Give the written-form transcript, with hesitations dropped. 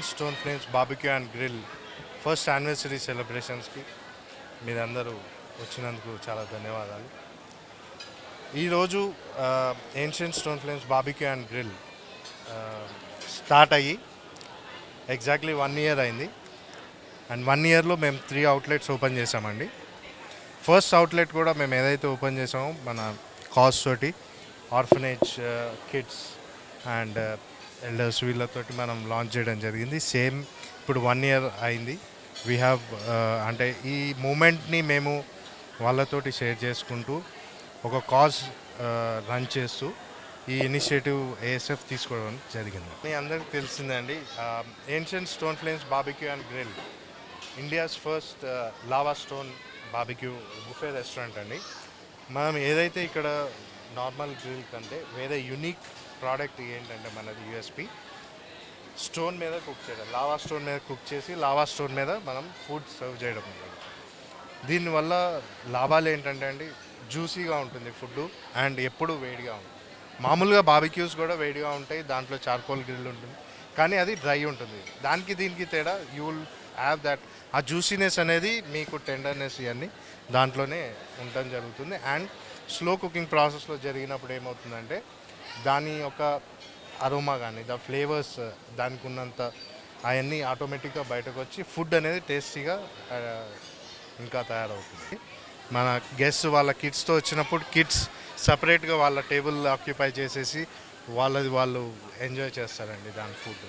Ancient stone flames barbecue and grill first anniversary సెలబ్రేషన్స్కి మీరందరూ వచ్చినందుకు చాలా ధన్యవాదాలు. ఈరోజు ancient stone flames barbecue and grill start అయ్యి ఎగ్జాక్ట్లీ 1 year అయింది. అండ్ 1 yearలో మేము 3 outlets ఓపెన్ చేసామండి. ఫస్ట్ అవుట్లెట్ కూడా మేము ఏదైతే ఓపెన్ చేసామో మన కాజ్ తోటి ఆర్ఫనేజ్ కిడ్స్ అండ్ ఎల్డర్స్ వీళ్ళతోటి మనం లాంచ్ చేయడం జరిగింది. సేమ్ ఇప్పుడు 1 year అయింది. వీ హ్యావ్ అంటే ఈ మూమెంట్ని మేము వాళ్ళతోటి షేర్ చేసుకుంటూ ఒక కాజ్ రన్ చేస్తూ ఈ ఇనిషియేటివ్ ఏఎస్ఎఫ్ తీసుకోవడం జరిగింది. మీ అందరికీ తెలిసిందండి, ancient stone flames barbecue and grill India's first lava stone barbecue buffet restaurant అండి. మనం ఏదైతే ఇక్కడ నార్మల్ గ్రిల్ కంటే వేరే యూనిక్ ప్రోడక్ట్ ఏంటంటే మనది యూఎస్పి స్టోన్ మీద కుక్ చేయడం, లావా స్టోన్ మీద కుక్ చేసి లావా స్టోన్ మీద మనం ఫుడ్ సర్వ్ చేయడం. దీనివల్ల లాభాలు ఏంటంటే అండి, జ్యూసీగా ఉంటుంది ఫుడ్ అండ్ ఎప్పుడు వేడిగా ఉంటుంది. మామూలుగా బార్బిక్యూస్ కూడా వేడిగా ఉంటాయి, దాంట్లో చార్కోల్ గ్రిల్ ఉంటుంది, కానీ అది డ్రై ఉంటుంది. దానికి దీనికి తేడా యూ విల్ హ్యావ్ దట్ ఆ జ్యూసీనెస్ అనేది మీకు టెండర్నెస్ ఇవన్నీ దాంట్లోనే ఉండటం జరుగుతుంది. అండ్ స్లో కుకింగ్ ప్రాసెస్లో జరిగినప్పుడు ఏమవుతుందంటే దాని యొక్క అరోమా కానీ ద ఫ్లేవర్స్ దానికి ఉన్నంత అవన్నీ ఆటోమేటిక్గా బయటకు వచ్చి ఫుడ్ అనేది టేస్టీగా ఇంకా తయారవుతుంది. మన గెస్ట్ వాళ్ళ కిడ్స్తో వచ్చినప్పుడు కిడ్స్ సపరేట్గా వాళ్ళ టేబుల్ ఆక్యుపై చేసేసి వాళ్ళది వాళ్ళు ఎంజాయ్ చేస్తారండి దాని ఫుడ్.